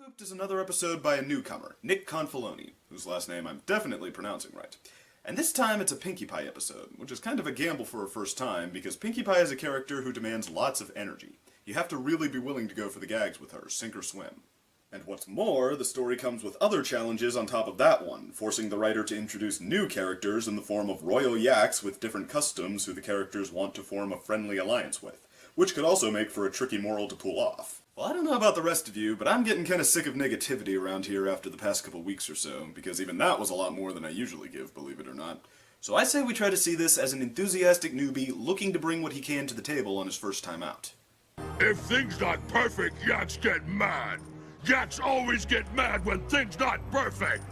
Scooped is another episode by a newcomer, Nick Confaloni, whose last name I'm definitely pronouncing right. And this time it's a Pinkie Pie episode, which is kind of a gamble for a first time, because Pinkie Pie is a character who demands lots of energy. You have to really be willing to go for the gags with her, sink or swim. And what's more, the story comes with other challenges on top of that one, forcing the writer to introduce new characters in the form of royal yaks with different customs who the characters want to form a friendly alliance with, which could also make for a tricky moral to pull off. Well, I don't know about the rest of you, but I'm getting kinda sick of negativity around here after the past couple weeks or so, because even that was a lot more than I usually give, believe it or not. So I say we try to see this as an enthusiastic newbie looking to bring what he can to the table on his first time out. If things not perfect, yaks get mad. Yaks always get mad when things not perfect.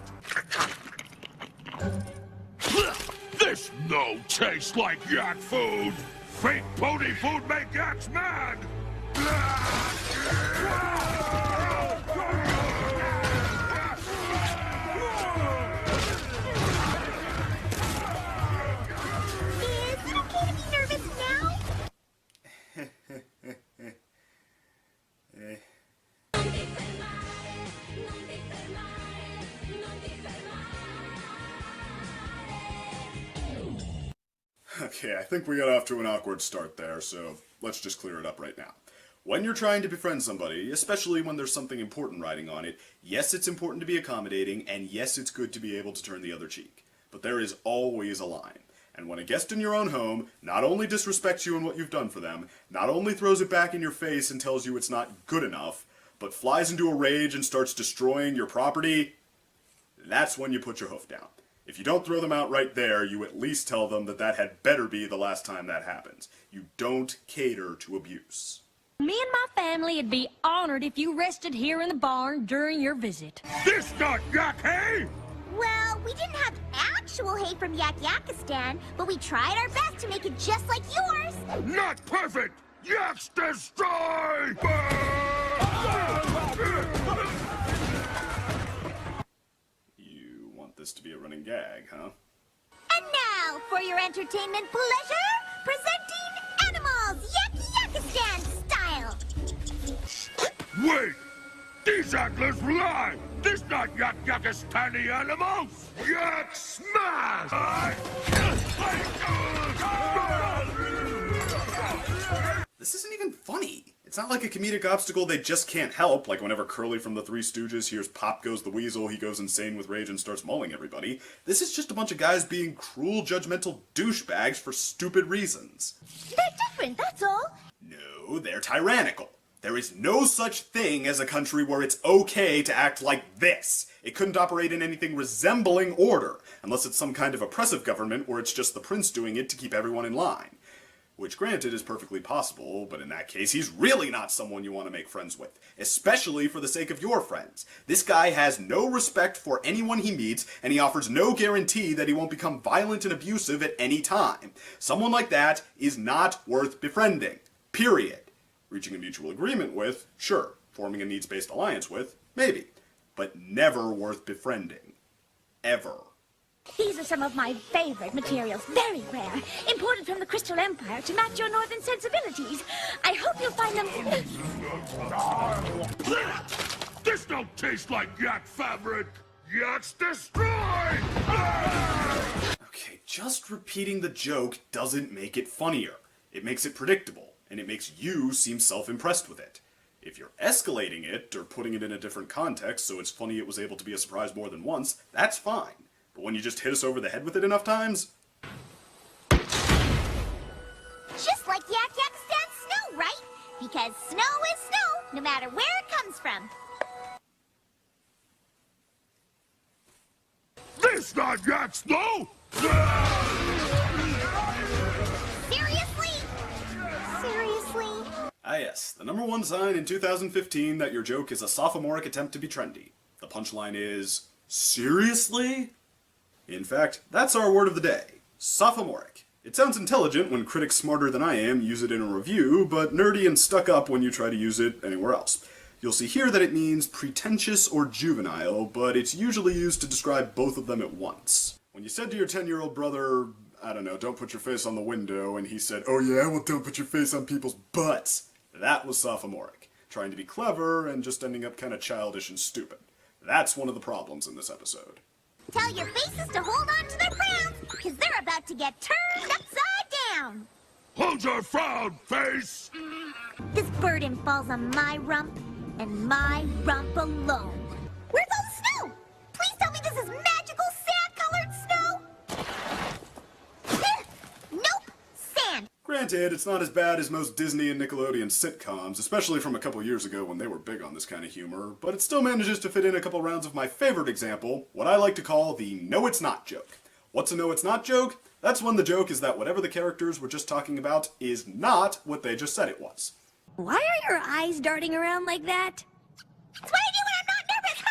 This no tastes like yak food. Fake pony food make yaks mad. Okay, I think we got off to an awkward start there, so let's just clear it up right now. When you're trying to befriend somebody, especially when there's something important riding on it, yes, it's important to be accommodating, and yes, it's good to be able to turn the other cheek. But there is always a line. And when a guest in your own home not only disrespects you and what you've done for them, not only throws it back in your face and tells you it's not good enough, but flies into a rage and starts destroying your property, that's when you put your hoof down. If you don't throw them out right there, you at least tell them that that had better be the last time that happens. You don't cater to abuse. Me and my family would be honored if you rested here in the barn during your visit. This not yak hay! Well, we didn't have actual hay from Yakistan, but we tried our best to make it just like yours. Not perfect! Yaks destroy! You want this to be a running gag, huh? And now, for your entertainment pleasure, presenting Animals Yakistan style. Wait! These antlers lie! This not Yakistani animals! Yak smash! This isn't even funny. It's not like a comedic obstacle they just can't help, like whenever Curly from the Three Stooges hears Pop Goes the Weasel, he goes insane with rage and starts mauling everybody. This is just a bunch of guys being cruel, judgmental douchebags for stupid reasons. They're different, that's all. No, they're tyrannical. There is no such thing as a country where it's okay to act like this. It couldn't operate in anything resembling order, unless it's some kind of oppressive government where it's just the prince doing it to keep everyone in line. Which, granted, is perfectly possible, but in that case, he's really not someone you want to make friends with, especially for the sake of your friends. This guy has no respect for anyone he meets, and he offers no guarantee that he won't become violent and abusive at any time. Someone like that is not worth befriending. Period. Reaching a mutual agreement with, sure. Forming a needs-based alliance with, maybe. But never worth befriending. Ever. These are some of my favorite materials, very rare, imported from the Crystal Empire to match your northern sensibilities. I hope you'll find them... This don't taste like yak fabric! Yaks destroy! Okay, just repeating the joke doesn't make it funnier. It makes it predictable, and it makes you seem self-impressed with it. If you're escalating it, or putting it in a different context so it's funny it was able to be a surprise more than once, that's fine. But when you just hit us over the head with it enough times... Just like Yakistan snow, right? Because snow is snow, no matter where it comes from. This not yak snow! Seriously? Seriously? Ah yes, the #1 sign in 2015 that your joke is a sophomoric attempt to be trendy. The punchline is... seriously? In fact, that's our word of the day. Sophomoric. It sounds intelligent when critics smarter than I am use it in a review, but nerdy and stuck up when you try to use it anywhere else. You'll see here that it means pretentious or juvenile, but it's usually used to describe both of them at once. When you said to your 10-year-old brother, I don't know, don't put your face on the window, and he said, oh yeah, well don't put your face on people's butts, that was sophomoric. trying to be clever and just ending up kind of childish and stupid. That's one of the problems in this episode. Tell your faces to hold on to their crowns, because they're about to get turned upside down. Hold your frown, face! This burden falls on my rump, and my rump alone. Where's all the snow? Please tell me this is magical sand-colored snow! Nope, sand. Granted, it's not as bad as most Disney and Nickelodeon sitcoms, especially from a couple years ago when they were big on this kind of humor, but it still manages to fit in a couple rounds of my favorite example, what I like to call the no it's not joke. What's a no it's not joke? That's when the joke is that whatever the characters were just talking about is not what they just said it was. Why are your eyes darting around like that? That's what I do when I'm not nervous.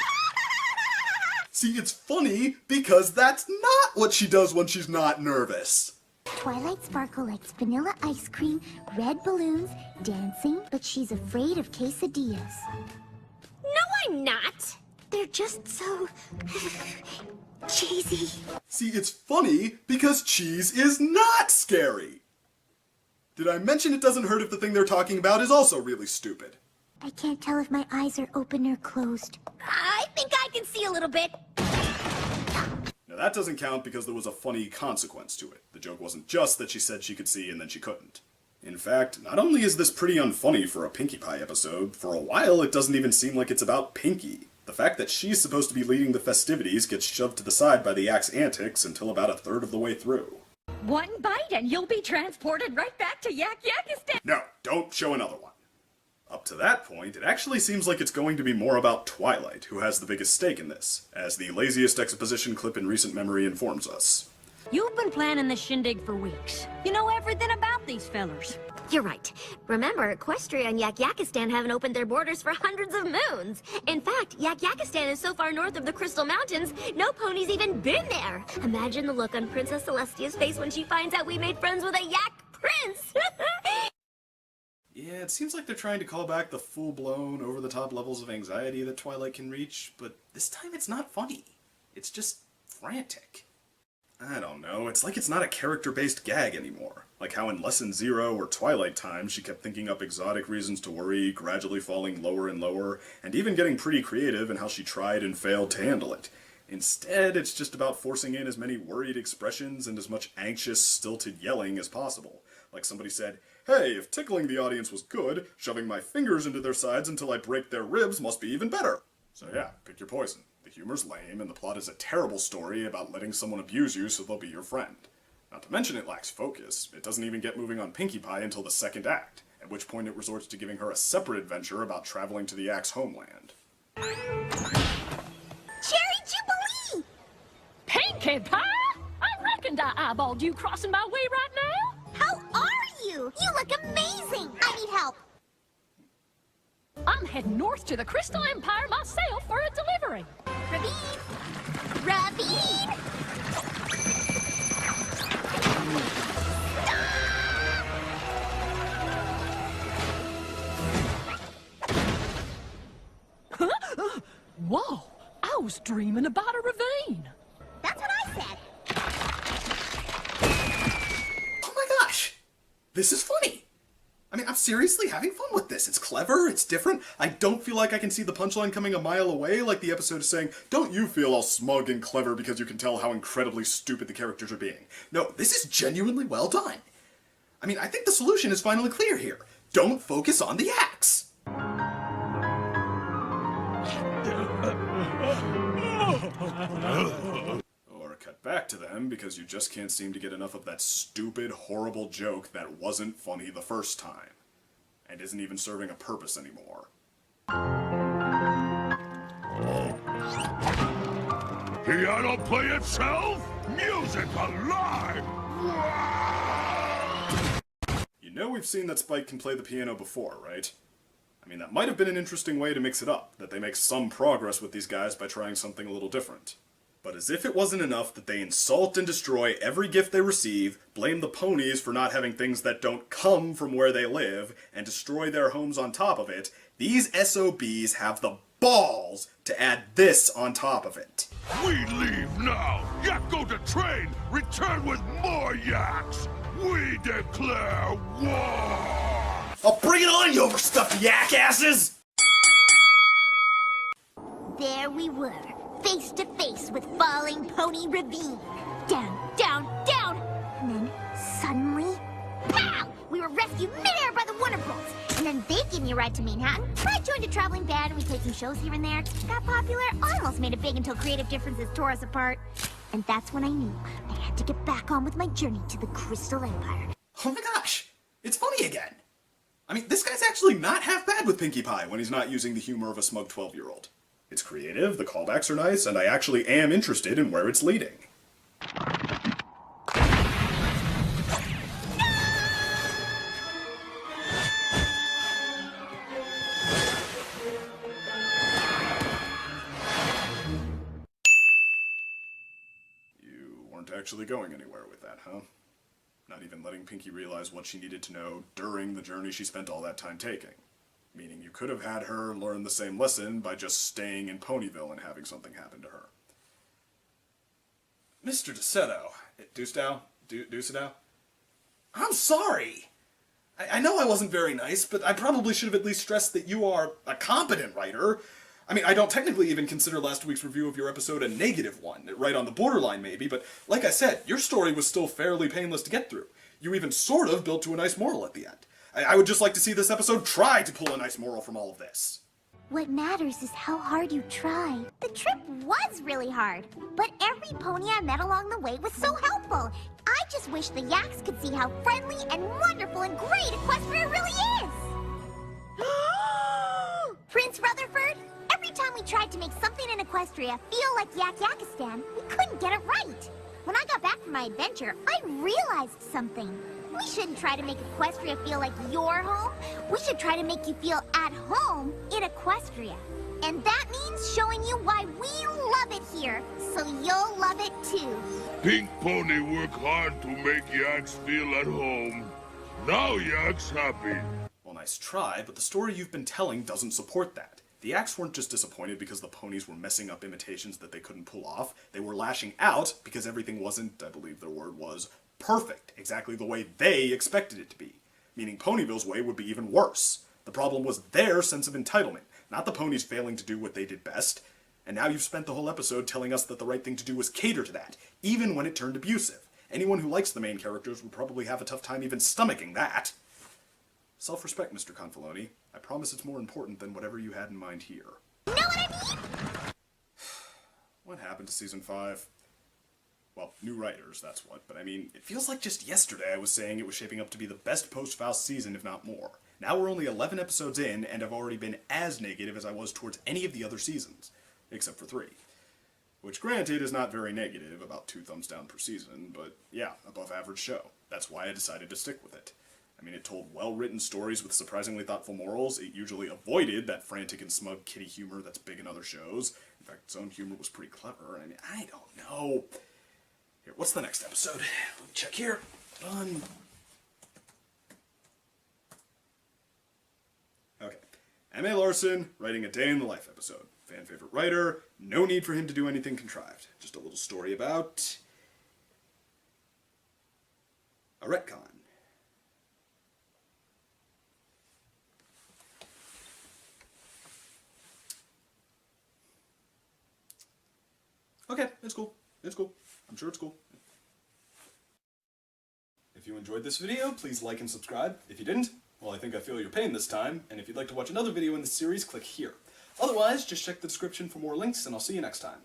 See, it's funny because that's not what she does when she's not nervous. Twilight Sparkle likes vanilla ice cream, red balloons, dancing, but she's afraid of quesadillas. No, I'm not. They're just so cheesy. See, it's funny because cheese is not scary. Did I mention it doesn't hurt if the thing they're talking about is also really stupid? I can't tell if my eyes are open or closed. I think I can see a little bit. Now that doesn't count because there was a funny consequence to it. The joke wasn't just that she said she could see and then she couldn't. In fact, not only is this pretty unfunny for a Pinkie Pie episode, for a while it doesn't even seem like it's about Pinkie. The fact that she's supposed to be leading the festivities gets shoved to the side by the Yak's antics until about a third of the way through. One bite and you'll be transported right back to Yak-Yakistan. No, don't show another one. Up to that point, it actually seems like it's going to be more about Twilight, who has the biggest stake in this, as the laziest exposition clip in recent memory informs us. You've been planning this shindig for weeks. You know everything about these fellers. You're right. Remember, Equestria and Yak-Yakistan haven't opened their borders for hundreds of moons. In fact, Yak-Yakistan is so far north of the Crystal Mountains, no pony's even been there. Imagine the look on Princess Celestia's face when she finds out we made friends with a Yak Prince. Yeah, it seems like they're trying to call back the full-blown, over-the-top levels of anxiety that Twilight can reach, but this time it's not funny. It's just frantic. I don't know, it's like it's not a character-based gag anymore. Like how in Lesson 0 or Twilight Time she kept thinking up exotic reasons to worry, gradually falling lower and lower, and even getting pretty creative in how she tried and failed to handle it. Instead, it's just about forcing in as many worried expressions and as much anxious, stilted yelling as possible. Like somebody said, "Hey, if tickling the audience was good, shoving my fingers into their sides until I break their ribs must be even better." So yeah, pick your poison. The humor's lame, and the plot is a terrible story about letting someone abuse you so they'll be your friend. Not to mention it lacks focus. It doesn't even get moving on Pinkie Pie until the second act, at which point it resorts to giving her a separate adventure about traveling to the Yak's homeland. Cherry Jubilee! Pinkie Pie? I reckoned I eyeballed you crossing my way right now. How are you? You look amazing! I need help. I'm heading north to the Crystal Empire myself for a delivery. Ravine! Ravine! Whoa, I was dreaming about a ravine. That's what I said. Oh my gosh! This is funny! I mean, I'm seriously having fun with this. It's clever, it's different. I don't feel like I can see the punchline coming a mile away, like the episode is saying, "Don't you feel all smug and clever because you can tell how incredibly stupid the characters are being." No, this is genuinely well done. I mean, I think the solution is finally clear here. Don't focus on the axe. Or cut back to them because you just can't seem to get enough of that stupid, horrible joke that wasn't funny the first time, and isn't even serving a purpose anymore. Piano play itself? Music alive! You know we've seen that Spike can play the piano before, right? I mean, that might have been an interesting way to mix it up, that they make some progress with these guys by trying something a little different. But as if it wasn't enough that they insult and destroy every gift they receive, blame the ponies for not having things that don't come from where they live, and destroy their homes on top of it, these SOBs have the balls to add this on top of it. We leave now! Yak go to train! Return with more yaks! We declare war! Oh, bring it on, you overstuffed yak asses! There we were, face to face with falling Pony Ravine. Down, down, down! And then, suddenly, pow! We were rescued midair by the Wonder Bros. And then they gave me a ride to Manhattan. I joined a traveling band and we played some shows here and there. Got popular, almost made it big until creative differences tore us apart. And that's when I knew I had to get back on with my journey to the Crystal Empire. Oh my gosh, it's funny again. I mean, this guy's actually not half bad with Pinkie Pie when he's not using the humor of a smug 12-year-old. It's creative, the callbacks are nice, and I actually am interested in where it's leading. You weren't actually going anywhere with that, huh? Not even letting Pinkie realize what she needed to know during the journey she spent all that time taking. Meaning you could have had her learn the same lesson by just staying in Ponyville and having something happen to her. Mr. Ducedow? I'm sorry! I know I wasn't very nice, but I probably should have at least stressed that you are a competent writer. I mean, I don't technically even consider last week's review of your episode a negative one, right on the borderline maybe, but like I said, your story was still fairly painless to get through. You even sort of built to a nice moral at the end. I would just like to see this episode try to pull a nice moral from all of this. What matters is how hard you try. The trip was really hard, but every pony I met along the way was so helpful. I just wish the yaks could see how friendly and wonderful and great Equestria really is. Prince Rutherford, every time we tried to make something in Equestria feel like Yakistan, we couldn't get it right. When I got back from my adventure, I realized something. We shouldn't try to make Equestria feel like your home. We should try to make you feel at home in Equestria. And that means showing you why we love it here, so you'll love it too. Pink Pony work hard to make yaks feel at home. Now yaks happy. Well, nice try, but the story you've been telling doesn't support that. The yaks weren't just disappointed because the ponies were messing up imitations that they couldn't pull off. They were lashing out because everything wasn't, I believe their word was, perfect, exactly the way they expected it to be. Meaning Ponyville's way would be even worse. The problem was their sense of entitlement, not the ponies failing to do what they did best. And now you've spent the whole episode telling us that the right thing to do was cater to that, even when it turned abusive. Anyone who likes the main characters would probably have a tough time even stomaching that. Self-respect, Mr. Confaloni. I promise it's more important than whatever you had in mind here. Know what I mean? What happened to Season 5? Well, new writers, that's what, but I mean, it feels like just yesterday I was saying it was shaping up to be the best post-Faust season, if not more. Now we're only 11 episodes in, and I've already been as negative as I was towards any of the other seasons, except for 3. Which, granted, is not very negative, about 2 thumbs down per season, but yeah, above average show. That's why I decided to stick with it. I mean, it told well-written stories with surprisingly thoughtful morals. It usually avoided that frantic and smug kiddie humor that's big in other shows. In fact, its own humor was pretty clever. I mean, I don't know. Here, what's the next episode? Let me check here. Done. Okay. M.A. Larson, writing a day in the life episode. Fan favorite writer. No need for him to do anything contrived. Just a little story about a retcon. Okay, it's cool. It's cool. I'm sure it's cool. If you enjoyed this video, please like and subscribe. If you didn't, well, I think I feel your pain this time, and if you'd like to watch another video in this series, click here. Otherwise, just check the description for more links, and I'll see you next time.